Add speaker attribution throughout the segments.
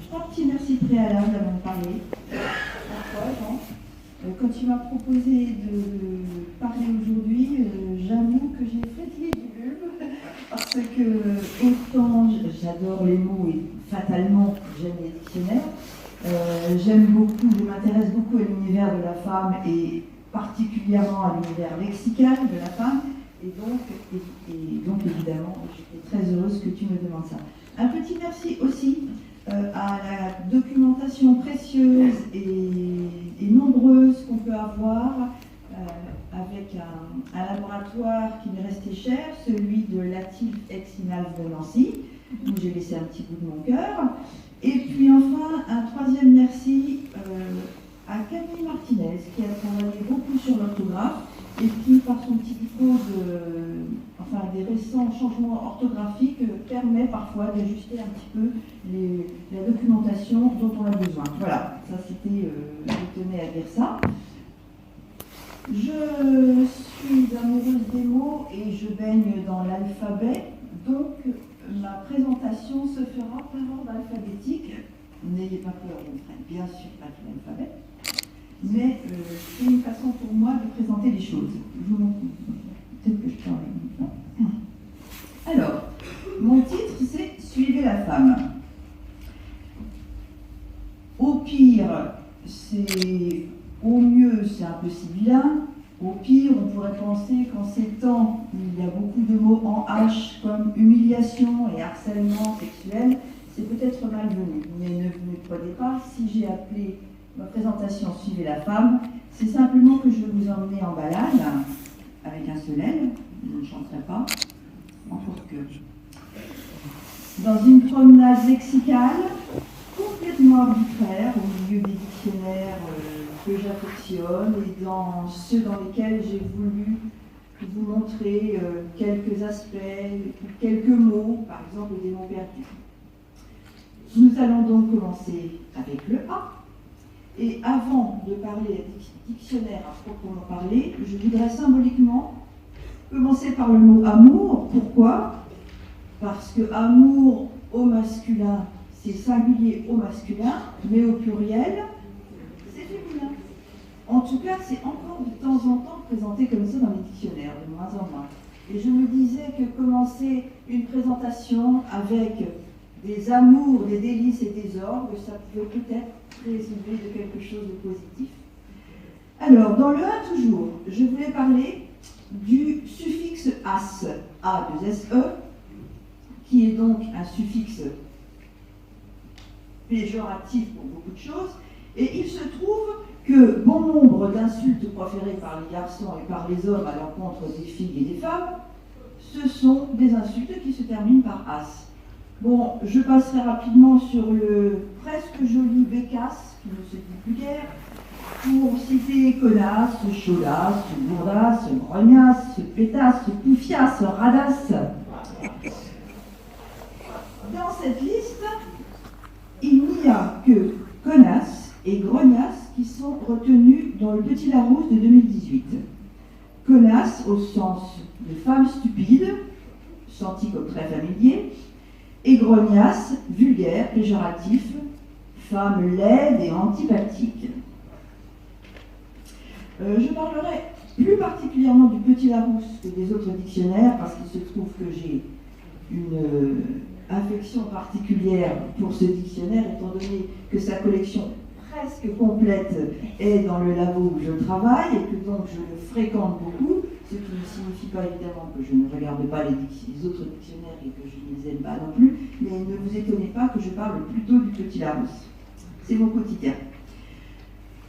Speaker 1: trois petits merci préalables avant de parler. Parfois, Jean, quand tu m'as proposé de parler aujourd'hui, j'avoue que j'ai frétillé du bulbe, parce que autant j'adore les mots et fatalement j'aime les dictionnaires, j'aime beaucoup, je m'intéresse beaucoup à l'univers de la femme et particulièrement à l'univers lexical de la femme, et donc évidemment, j'étais très heureuse que tu me demandes ça. Un petit merci aussi à la documentation précieuse et nombreuse qu'on peut avoir avec un laboratoire qui m'est resté cher, celui de Latif Exinal de Nancy, où j'ai laissé un petit bout de mon cœur. Et puis enfin, un troisième merci à Camille Martinez, qui a travaillé beaucoup sur l'orthographe et qui, par son petit diplôme des récents changements orthographiques, permet parfois d'ajuster un petit peu la documentation dont on a besoin. Voilà, ça c'était, je tenais à dire ça. Je suis amoureuse des mots et je baigne dans l'alphabet, donc ma présentation se fera par ordre alphabétique. N'ayez pas peur, je ne ferai bien sûr pas tout l'alphabet, mais c'est une façon pour moi de présenter les choses. Je vous montre. Peut-être que je parle. Alors, mon titre c'est « Suivez la femme ». Au pire, c'est au mieux, c'est un peu sibyllin. Au pire, on pourrait penser qu'en ces temps, il y a beaucoup de mots en H comme humiliation et harcèlement sexuel. C'est peut-être malvenu, mais ne vous méprenez pas. Si j'ai appelé ma présentation « Suivez la femme », c'est simplement que je vais vous emmener en balade avec un solène. Je ne chanterai pas, encore que. Dans une promenade lexicale complètement arbitraire, au milieu des dictionnaires que j'affectionne et dans ceux dans lesquels j'ai voulu vous montrer quelques aspects, quelques mots, par exemple des mots perdus. Nous allons donc commencer avec le A. Et avant de parler dictionnaire à proprement parler, je voudrais symboliquement commencer par le mot amour. Pourquoi ? Parce que amour au masculin, c'est singulier au masculin, mais au pluriel, c'est féminin. En tout cas, c'est encore de temps en temps présenté comme ça dans les dictionnaires, de moins en moins. Et je me disais que commencer une présentation avec des amours, des délices et des orgues, ça pouvait peut-être présumer de quelque chose de positif. Alors, dans le 1 toujours, je voulais parler du suffixe as, A2SE, qui est donc un suffixe péjoratif pour beaucoup de choses, et il se trouve que bon nombre d'insultes proférées par les garçons et par les hommes à l'encontre des filles et des femmes, ce sont des insultes qui se terminent par as. Bon, je passerai rapidement sur le presque joli bécasse, qui ne se dit plus guère, pour citer connasse, chaudasse, bourdasse, grognasse, pétasse, poufiasse, radasse. Dans cette liste, il n'y a que connasse et grognasse qui sont retenus dans le Petit Larousse de 2018. Connasse au sens de femme stupide, senti comme très familier, et grognasse, vulgaire, péjoratif, femme laide et antipathique. Je parlerai plus particulièrement du Petit Larousse que des autres dictionnaires, parce qu'il se trouve que j'ai une affection particulière pour ce dictionnaire, étant donné que sa collection presque complète est dans le labo où je travaille, et que donc je le fréquente beaucoup, ce qui ne signifie pas évidemment que je ne regarde pas les autres dictionnaires et que je ne les aime pas non plus, mais ne vous étonnez pas que je parle plutôt du Petit Larousse. C'est mon quotidien.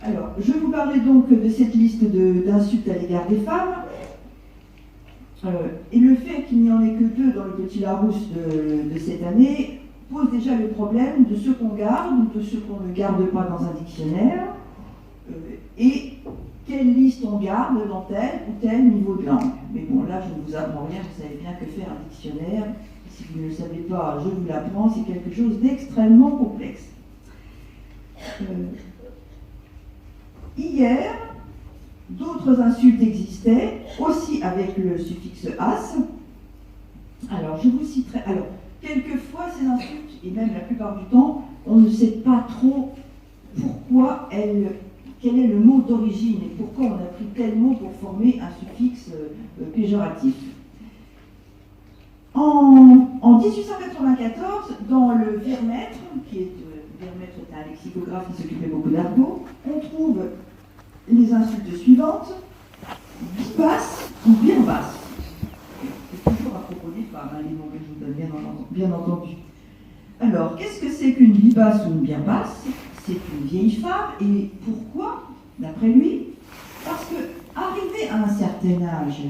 Speaker 1: Alors, je vous parlais donc de cette liste d'insultes à l'égard des femmes, et le fait qu'il n'y en ait que 2 dans le Petit Larousse de cette année pose déjà le problème de ce qu'on garde ou de ce qu'on ne garde pas dans un dictionnaire, et quelle liste on garde dans tel ou tel niveau de langue. Mais bon, là, je ne vous apprends rien, vous savez bien que faire un dictionnaire, si vous ne le savez pas, je vous l'apprends, c'est quelque chose d'extrêmement complexe. Hier, d'autres insultes existaient, aussi avec le suffixe as. Alors, je vous citerai. Alors, quelquefois, ces insultes et même la plupart du temps, on ne sait pas trop quel est le mot d'origine et pourquoi on a pris tel mot pour former un suffixe péjoratif. En 1894, dans le Vermètre, Vermètre est un lexicographe qui s'occupait beaucoup d'argot, on trouve les insultes suivantes: bibasse ou bien basse. C'est toujours à propos des femmes, les mots que je vous donne, bien entendu. Alors, qu'est-ce que c'est qu'une bibasse ou une bien basse? C'est une vieille femme, et pourquoi, d'après lui? Parce que, arrivé à un certain âge,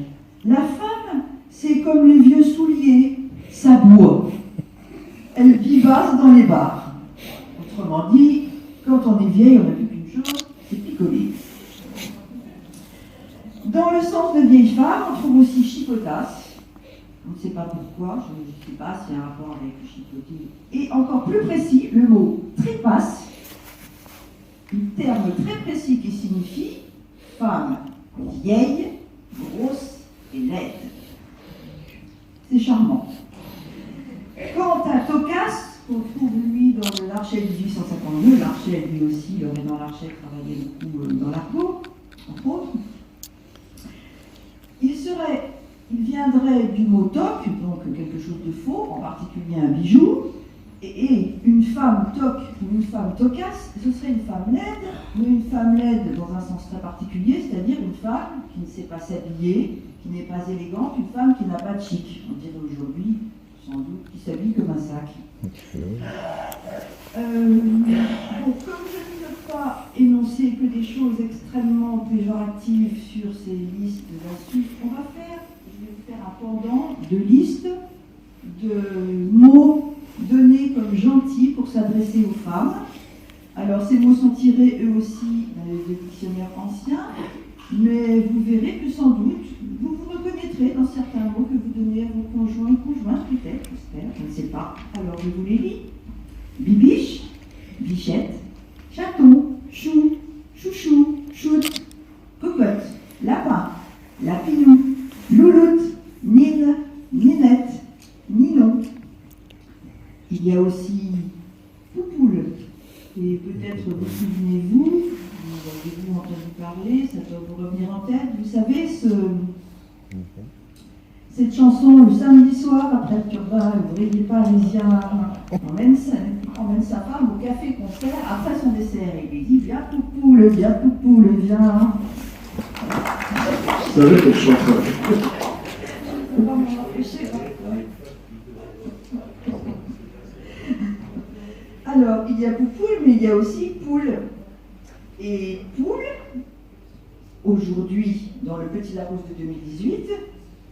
Speaker 1: la femme, c'est comme les vieux souliers, ça boit. Elle bibasse dans les bars. Autrement dit, quand on est vieille, on n'a plus qu'une chose, c'est picoler. Dans le sens de vieille femme, on trouve aussi chipotasse. On ne sait pas pourquoi, je ne sais pas s'il y a un rapport avec le chipoter. Et encore plus précis, le mot trépasse, un terme très précis qui signifie femme vieille, grosse et laide. C'est charmant. Quant à Tocasse, qu'on trouve lui dans le Larcher 1852, Larcher lui aussi, Lorédan Larcher travaillait beaucoup dans l'argot, entre autres. Il viendrait du mot toc, donc quelque chose de faux, en particulier un bijou, et une femme toc ou une femme tocasse, ce serait une femme laide, mais une femme laide dans un sens très particulier, c'est-à-dire une femme qui ne sait pas s'habiller, qui n'est pas élégante, une femme qui n'a pas de chic. On dirait aujourd'hui, sans doute, qui s'habille comme un sac. Bon, comme je ne peux pas énoncer que des choses extrêmement péjoratives sur ces listes d'insultes, je vais vous faire un pendant de listes de mots donnés comme gentils pour s'adresser aux femmes. Alors ces mots sont tirés eux aussi des dictionnaires anciens, mais vous verrez que sans doute vous vous reconnaîtrez dans certains mots que vous donnez à vos conjoints, peut-être, j'espère, je ne sais pas. Alors je vous les lis. Bibiche, bichette, chaton, chou, chouchou, choute, cocotte, lapin, lapinou, louloute, nine, ninette, ninon. Il y a aussi poupoule. Et peut-être vous souvenez-vous, avez-vous entendu parler, ça doit vous revenir en tête, vous savez, cette chanson, le samedi soir, après le turbin, l'ouvrier parisien emmène sa femme au café-concert après son dessert. Et lui dit: viens poupoule, viens.
Speaker 2: Vous savez quelle chanson?
Speaker 1: On va m'en empêcher. Alors, il y a poupoule, mais il y a aussi poule. Et poule, aujourd'hui, dans le Petit Larousse de 2018,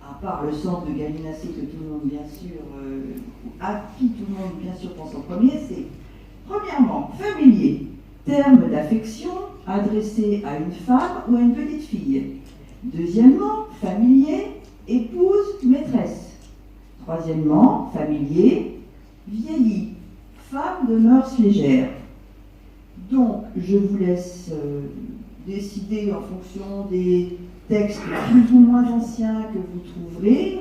Speaker 1: à part le centre de Gallinacé que tout le monde, bien sûr, à qui tout le monde, bien sûr, pense en premier, c'est, premièrement, familier, terme d'affection adressé à une femme ou à une petite fille. Deuxièmement, familier, épouse, maîtresse. Troisièmement, familier, vieilli, femme de mœurs légères. Donc, je vous laisse décider en fonction des textes plus ou moins anciens que vous trouverez,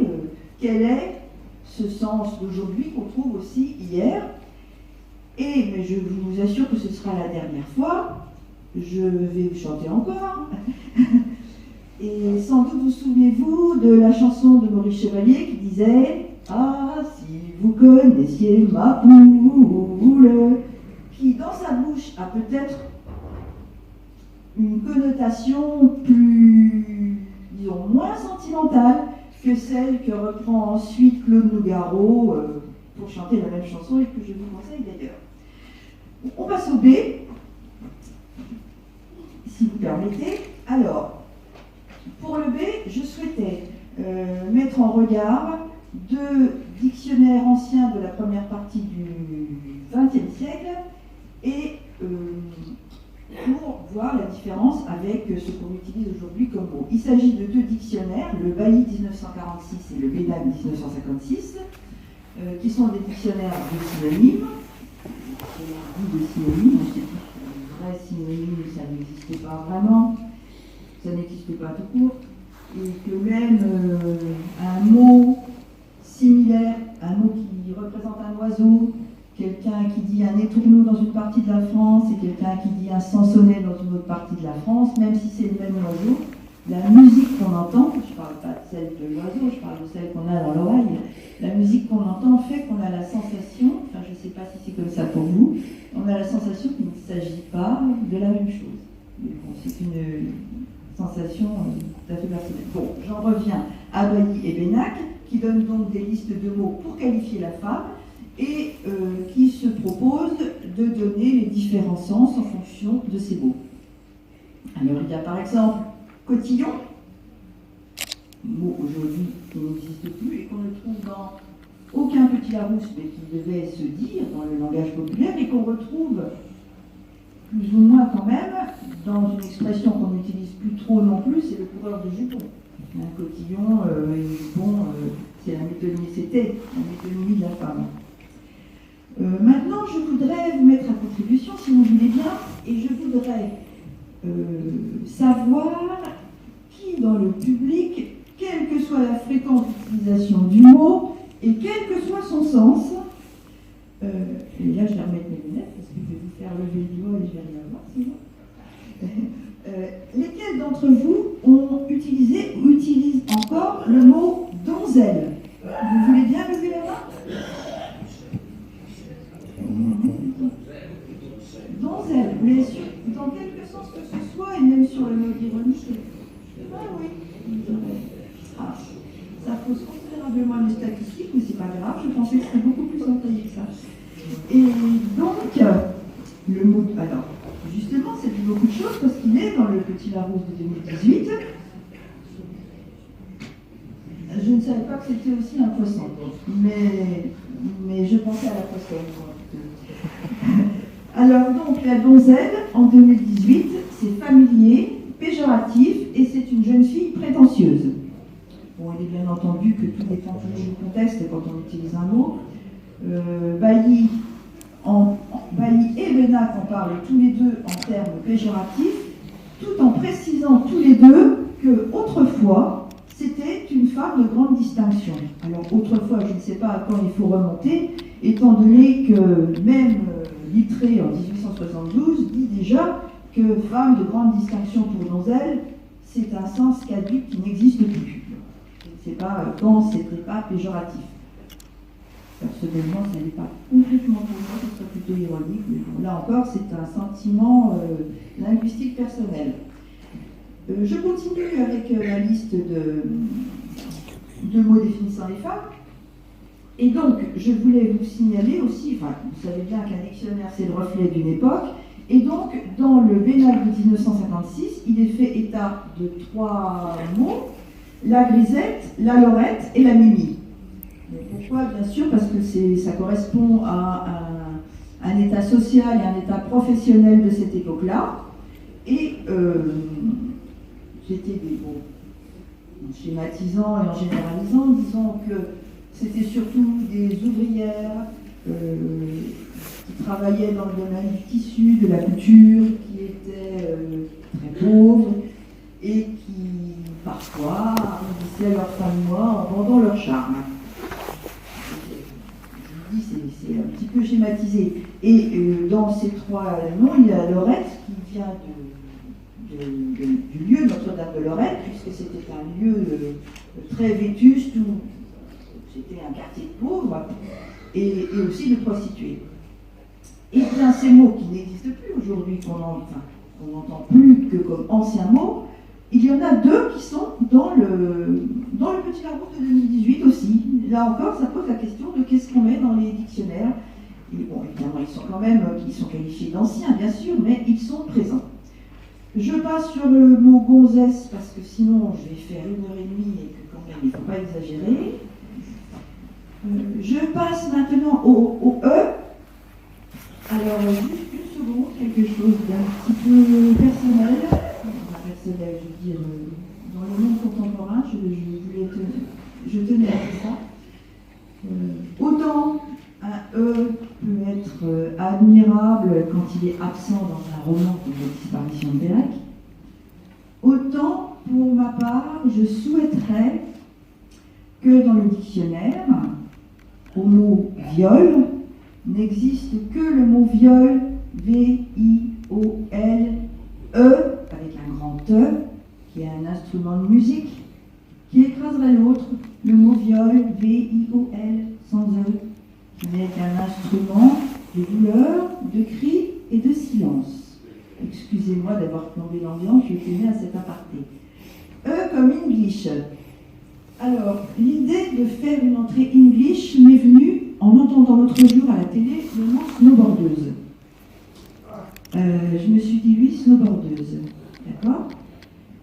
Speaker 1: quel est ce sens d'aujourd'hui qu'on trouve aussi hier. Mais je vous assure que ce sera la dernière fois. Je vais vous chanter encore. Et sans doute vous souvenez-vous de la chanson de Maurice Chevalier qui disait « Ah, si vous connaissiez ma poule », qui dans sa bouche a peut-être une connotation plus, disons, moins sentimentale que celle que reprend ensuite Claude Nougaro pour chanter la même chanson et que je vous conseille d'ailleurs. On passe au B, si vous permettez. Alors, pour le B, je souhaitais mettre en regard deux dictionnaires anciens de la première partie du XXe siècle et pour voir la différence avec ce qu'on utilise aujourd'hui comme mot. Il s'agit de deux dictionnaires, le Bailly 1946 et le Bénam 1956, qui sont des dictionnaires de synonymes. De synonymes, on sait tous que les vrais synonymes, ça n'existait pas vraiment, ça n'existait pas tout court, et que même un mot similaire, un mot qui représente un oiseau, quel des tourneaux dans une partie de la France et quelqu'un qui dit un sansonnet dans une autre partie de la France, même si c'est le même oiseau, la musique qu'on entend, je ne parle pas de celle de l'oiseau, je parle de celle qu'on a dans l'oreille, la musique qu'on entend fait qu'on a la sensation, enfin je ne sais pas si c'est comme ça pour vous, on a la sensation qu'il ne s'agit pas de la même chose. Mais bon, c'est une sensation tout à fait personnelle. Bon, j'en reviens à Bailly et Bénac, qui donnent donc des listes de mots pour qualifier la femme, et qui se proposent de donner les différents sens en fonction de ces mots. Alors il y a par exemple cotillon, mot aujourd'hui qui n'existe plus et qu'on ne trouve dans aucun Petit Larousse, mais qui devait se dire dans le langage populaire et qu'on retrouve plus ou moins quand même dans une expression qu'on n'utilise plus trop non plus, c'est le coureur de jupons. Un cotillon et un jupon, c'est la métonymie, c'était la métonymie de la femme. Maintenant, je voudrais vous mettre à contribution, si vous voulez bien, et je voudrais savoir qui dans le public, quelle que soit la fréquence d'utilisation du mot et quel que soit son sens, et là je vais remettre mes lunettes parce que je vais vous faire lever le doigt et je vais rien voir sinon. Lesquels d'entre vous ont utilisé ou utilisent encore le mot donzelle? Vous voulez bien lever la main? Donzelle, mais dans quelque sens que ce soit, et même sur le mot ironique. Ah oui. Ah, ça pose considérablement les statistiques, mais c'est pas grave, je pensais que c'était beaucoup plus entaillé que ça. Et donc, le mot. Alors, justement, ça dit beaucoup de choses parce qu'il est dans le Petit Larousse de 2018. Je ne savais pas que c'était aussi un poisson, mais je pensais à la poissonne. Alors donc, la donzelle, en 2018, c'est familier, péjoratif, et c'est une jeune fille prétentieuse. Bon, il est bien entendu que tout dépend toujours du contexte quand on utilise un mot. Bailly et Bénac en parlent tous les deux en termes péjoratifs, tout en précisant tous les deux que autrefois, c'était une femme de grande distinction. Alors autrefois, je ne sais pas à quand il faut remonter, étant donné que même Littré en 1872 dit déjà que femme de grande distinction pour donzelle, c'est un sens caduc qui n'existe plus. Je ne sais pas quand c'était pas péjoratif. Personnellement, ça n'est pas complètement pour moi, ce serait plutôt ironique, mais bon, là encore, c'est un sentiment linguistique personnel. Je continue avec la liste de mots définissant les femmes. Et donc, je voulais vous signaler aussi, enfin, vous savez bien qu'un dictionnaire, c'est le reflet d'une époque, et donc, dans le Bénac de 1956, il est fait état de 3 mots, la grisette, la lorette et la mimi. Pourquoi? Bien sûr, parce que ça correspond à un état social et un état professionnel de cette époque-là, et c'était des mots en schématisant et en généralisant, disons que c'était surtout des ouvrières qui travaillaient dans le domaine du tissu, de la couture, qui étaient très pauvres et qui parfois investissaient leur fin de mois en vendant leur charme. Je vous dis, c'est un petit peu schématisé. Et dans ces 3 noms, il y a Lorette qui vient du lieu Notre-Dame de Lorette, puisque c'était un lieu très vétuste où c'était un quartier de pauvres et aussi de prostituées. Et bien ces mots qui n'existent plus aujourd'hui, qu'on n'entend plus que comme anciens mots, il y en a 2 qui sont dans le Petit Larousse de 2018 aussi. Là encore, ça pose la question de qu'est-ce qu'on met dans les dictionnaires. Et bon, évidemment, ils sont qualifiés d'anciens, bien sûr, mais ils sont présents. Je passe sur le mot gonzesse, parce que sinon, je vais faire 1h30 et que quand même, il ne faut pas exagérer. Je passe maintenant au E. Alors, juste une seconde, quelque chose d'un petit peu personnel. Personnel, je veux dire, dans le monde contemporain, je tenais à dire ça. Autant un E peut être admirable quand il est absent dans un roman comme La disparition de Bénac, autant, pour ma part, je souhaiterais que dans le dictionnaire, au mot viol, n'existe que le mot viol, V-I-O-L-E, avec un grand E, qui est un instrument de musique, qui écraserait l'autre, le mot viol, V-I-O-L, sans E, qui n'est qu'un instrument de douleur, de cri et de silence. Excusez-moi d'avoir plombé l'ambiance, je tenais à cet aparté. E comme English. Alors, l'idée de faire une entrée English m'est venue en entendant l'autre jour à la télé le mot snowboardeuse. Je me suis dit oui, snowboardeuse. D'accord.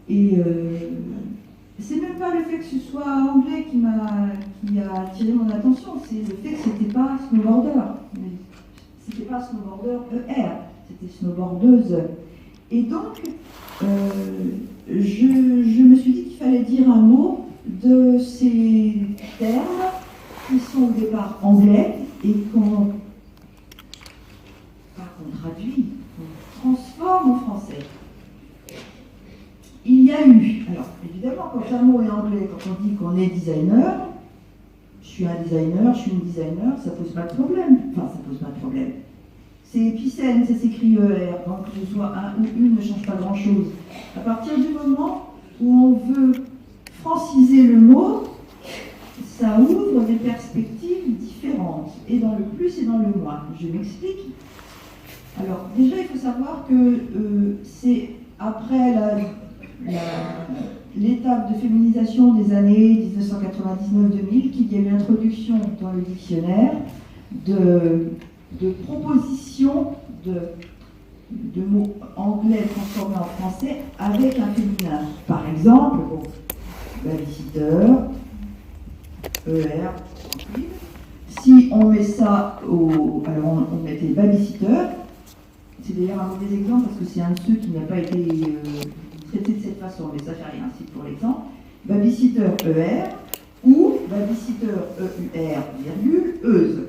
Speaker 1: Et c'est même pas le fait que ce soit anglais qui a attiré mon attention, c'est le fait que c'était pas snowboarder. C'était pas snowboarder ER, c'était snowboardeuse. Et donc, je me suis dit qu'il fallait dire un mot de ces termes qui sont au départ anglais et qu'on traduit, qu'on transforme en français. Il y a eu, alors évidemment quand un mot est anglais, quand on dit qu'on est designer, je suis un designer, je suis une designer, ça pose pas de problème. Enfin, ça pose pas de problème. C'est épicène, ça s'écrit ER, donc que ce soit un ou une ne change pas grand-chose. À partir du moment où on veut franciser le mot, ça ouvre des perspectives différentes, et dans le plus et dans le moins. Je m'explique. Alors, déjà, il faut savoir que c'est après l'étape de féminisation des années 1999-2000 qu'il y a eu l'introduction dans le dictionnaire de propositions de mots anglais transformés en français avec un féminin. Par exemple, babysitter, ER, tranquille. Si on met ça alors on mettait babysitter, c'est d'ailleurs un mauvais exemple parce que c'est un de ceux qui n'a pas été traité de cette façon, mais ça fait rien, c'est pour l'exemple. Babysitter ER ou babysitter EUR, virgule, euse.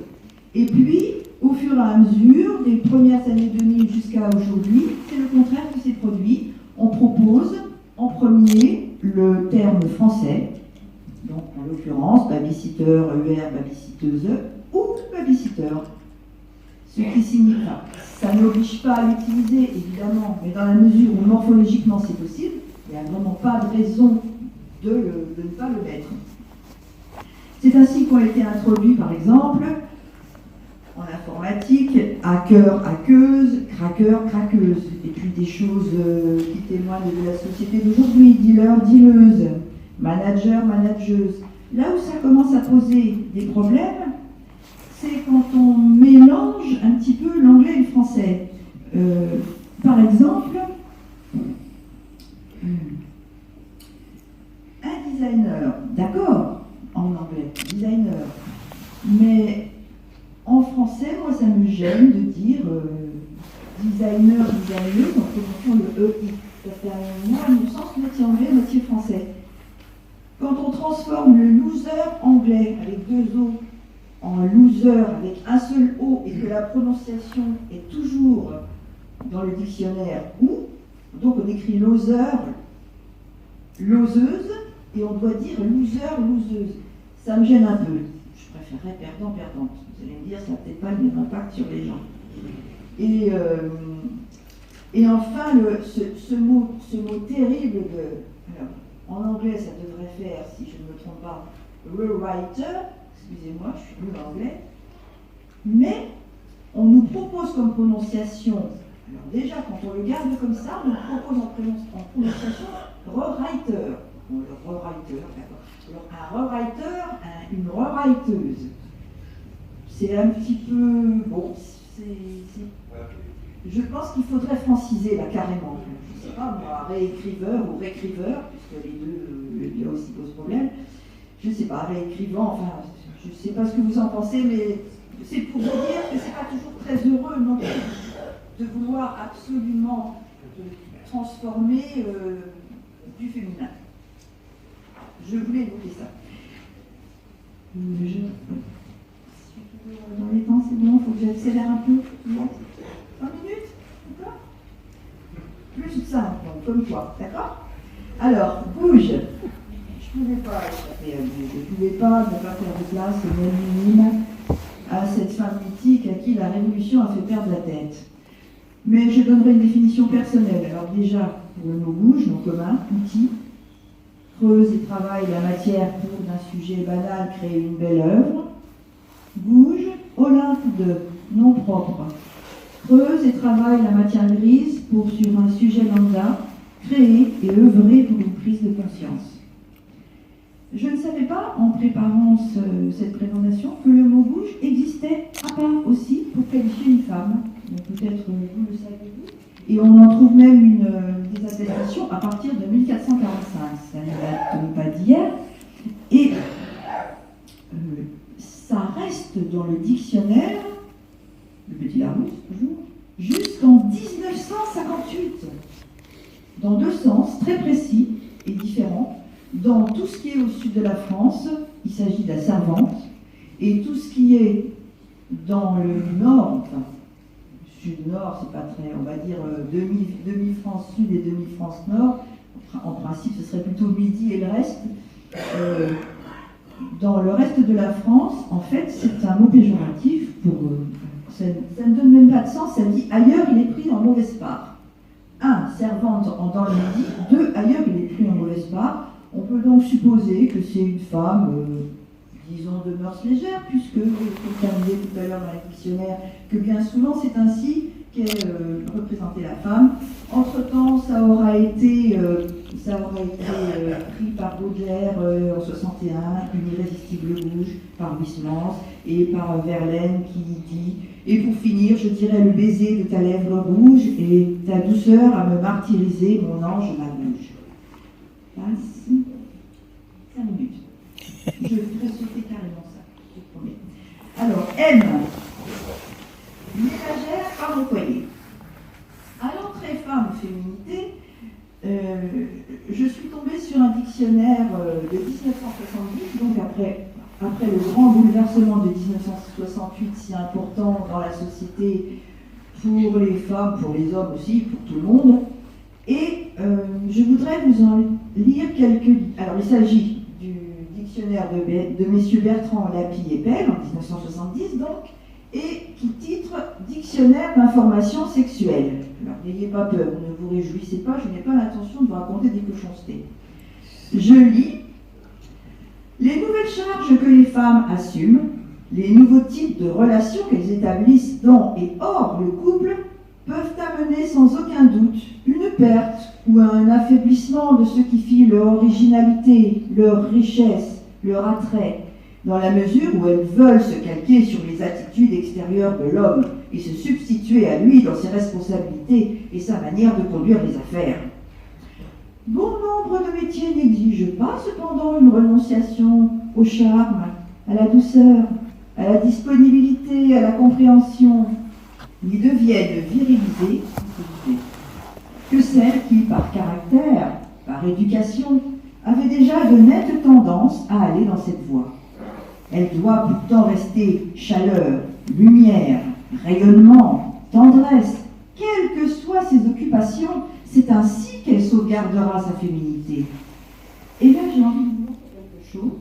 Speaker 1: Et puis, au fur et à mesure, des premières années 2000 jusqu'à aujourd'hui, c'est le contraire qui s'est produit. On propose en premier le terme français, donc en l'occurrence babysitter, ER, babysitteuse ou babysitter. Ce qui signifie, ça n'oblige pas à l'utiliser évidemment, mais dans la mesure où morphologiquement c'est possible, il n'y a vraiment pas de raison de ne pas le mettre. C'est ainsi qu'ont été introduits par exemple en informatique, hacker, hackeuse, cracker, crackeuse, et puis des choses qui témoignent de la société d'aujourd'hui, dealer, dealeuse, manager, manageuse. Là où ça commence à poser des problèmes, c'est quand on mélange un petit peu l'anglais et le français. Par exemple, un designer, d'accord, en anglais, designer, mais en français, moi, ça me gêne de dire designer, designeuse, en prononçant le EI. Ça fait à mon sens moitié anglais, moitié français. Quand on transforme le loser anglais avec deux O en loser avec un seul O et que la prononciation est toujours dans le dictionnaire ou, donc on écrit loser, loseuse, et on doit dire loser, loseuse. Ça me gêne un peu. Je préférerais perdant, perdante. Vous allez me dire, ça n'a peut-être pas le même impact sur les gens. Et enfin, ce mot terrible alors, en anglais, ça devrait faire, si je ne me trompe pas, rewriter. Excusez-moi, je suis nul en anglais. Mais on nous propose comme prononciation, alors déjà, quand on le garde comme ça, on nous propose en prononciation rewriter. Bon, le rewriter, d'accord. Alors, un rewriter, une rewriteuse. C'est un petit peu. Bon, je pense qu'il faudrait franciser là carrément. Je ne sais pas, moi, réécriveur ou réécriveur, puisque les deux, il y a aussi pose problème. Je ne sais pas, réécrivant, enfin, je ne sais pas ce que vous en pensez, mais c'est pour vous dire que ce n'est pas toujours très heureux non plus de vouloir absolument transformer du féminin. Je voulais évoquer ça. Je suis toujours dans les temps, c'est bon, il faut que j'accélère un peu. 5 minutes, d'accord? Plus de ça, comme quoi, d'accord? Alors, bouge. Je ne pouvais pas échapper à lui, je ne pouvais pas ne pas faire de place, même minime, à cette femme mythique à qui Révolution a fait perdre la tête. Mais je donnerai une définition personnelle. Alors déjà, pour le mot bouge, nom commun, outil, creuse et travaille la matière pour, d'un sujet banal, créer une belle œuvre. Bouge, Olympe de nom propre. Creuse et travaille la matière grise pour, sur un sujet lambda, créer et œuvrer pour une prise de conscience. Je ne savais pas, en préparant cette présentation, que le mot bouge existait à part aussi pour qualifier une femme. Peut-être vous le savez-vous. Et on en trouve même des attestations à partir de 1445. Ça ne date pas d'hier. Et ça reste dans le dictionnaire, le Petit Larousse, toujours, jusqu'en 1958. Dans deux sens très précis et différents. Dans tout ce qui est au sud de la France, il s'agit de la servante, et tout ce qui est dans le nord, enfin, sud-nord, c'est pas très, on va dire demi-France sud et demi-France nord, en principe ce serait plutôt midi et le reste. Dans le reste de la France, en fait, c'est un mot péjoratif, ça ne donne même pas de sens, ça dit ailleurs il est pris en mauvaise part. 1. Servante dans le midi, 2. Ailleurs il est pris en mauvaise part. On peut donc supposer que c'est une femme, disons, de mœurs légères, puisque, comme on disait tout à l'heure dans le dictionnaire, que bien souvent c'est ainsi qu'est représentée la femme. Entre-temps, ça aura été pris par Baudelaire en 61, Une irrésistible bouge, par Huysmans, et par Verlaine qui dit « Et pour finir, je dirais le baiser de ta lèvre rouge et ta douceur à me martyriser, mon ange, ma bouge. » Passe 5 minutes. Je ferai sauter carrément ça, je te promets. Alors, M. Ménagère, femme au foyer. À l'entrée femme-féminité, je suis tombée sur un dictionnaire de 1970, donc après le grand bouleversement de 1968, si important dans la société pour les femmes, pour les hommes aussi, pour tout le monde. Et je voudrais vous en lire quelques. Alors, il s'agit du dictionnaire de messieurs Bertrand, Lapie et Pell, en 1970 donc, et qui titre Dictionnaire d'information sexuelle. Alors, n'ayez pas peur, ne vous réjouissez pas, je n'ai pas l'intention de vous raconter des cochoncetés. Je lis les nouvelles charges que les femmes assument, les nouveaux types de relations qu'elles établissent dans et hors le couple peuvent amener sans aucun doute une perte ou un affaiblissement de ce qui fit leur originalité, leur richesse, leur attrait, dans la mesure où elles veulent se calquer sur les attitudes extérieures de l'homme et se substituer à lui dans ses responsabilités et sa manière de conduire les affaires. Bon nombre de métiers n'exigent pas cependant une renonciation au charme, à la douceur, à la disponibilité, à la compréhension, ni deviennent virilisées que celles qui, par caractère, par éducation, avaient déjà de nettes tendances à aller dans cette voie. Elle doit pourtant rester chaleur, lumière, rayonnement, tendresse, quelles que soient ses occupations, c'est ainsi qu'elle sauvegardera sa féminité. Et là, j'ai envie de vous montrer quelque chose.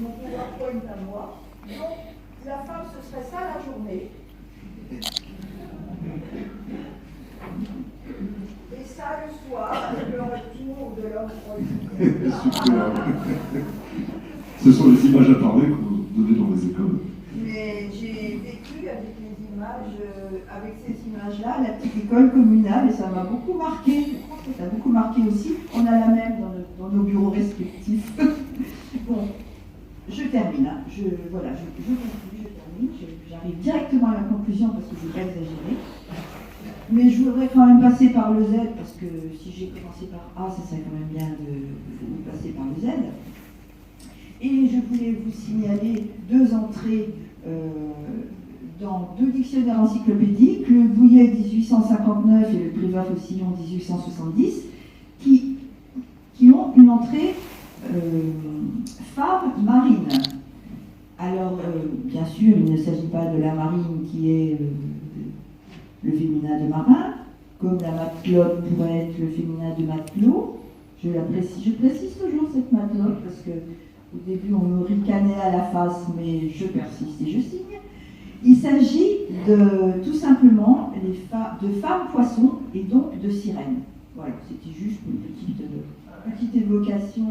Speaker 1: Mon PowerPoint à moi. Donc, la femme, ce serait ça la journée. Et ça le soir, avec le retour de l'homme.
Speaker 2: Super. Ce sont les images à parler que vous donnez dans les écoles.
Speaker 1: Mais j'ai vécu avec les images, avec ces images-là, la petite école communale, et ça m'a beaucoup marqué. Je crois que ça a beaucoup marqué aussi. On a la même dans nos bureaux respectifs. Bon, je termine. Hein. Je termine. J'arrive directement à la conclusion parce que je ne vais pas exagérer. Mais je voudrais quand même passer par le Z, parce que si j'ai commencé par A, ça serait quand même bien de passer par le Z. Et je voulais vous signaler deux entrées dans deux dictionnaires encyclopédiques, le Bouillet 1859 et le Privat-Faucillon 1870, qui ont une entrée femme marine. Alors, bien sûr, il ne s'agit pas de la marine qui est le féminin de marin, comme la matelote pourrait être le féminin de matelot. Je précise toujours cette matelote parce que au début on me ricanait à la face, mais je persiste et je signe. Il s'agit de tout simplement de femmes poissons et donc de sirènes. Voilà, c'était juste une petite évocation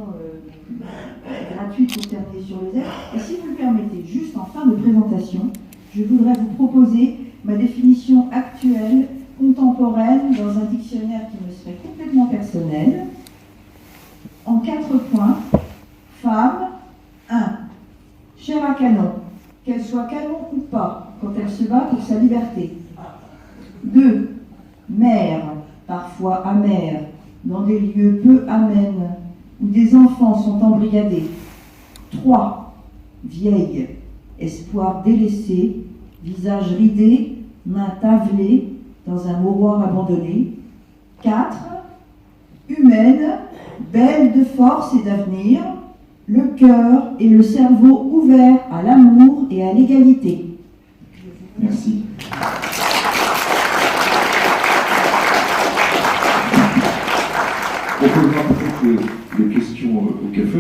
Speaker 1: gratuite pour terminer sur les airs. Et si vous le permettez, juste en fin de présentation, je voudrais vous proposer ma définition actuelle, contemporaine, dans un dictionnaire qui me serait complètement personnel, en 4 points. Femme, 1. Chair à canon, qu'elle soit canon ou pas, quand elle se bat pour sa liberté. 2. Mère, parfois amère, dans des lieux peu amènes, où des enfants sont embrigadés. 3. Vieille, espoir délaissé, visage ridé, main tavelée, dans un mouroir abandonné. 4. Humaine, belle de force et d'avenir, le cœur et le cerveau ouverts à l'amour et à l'égalité.
Speaker 2: Merci. On posera peut-être des questions au café.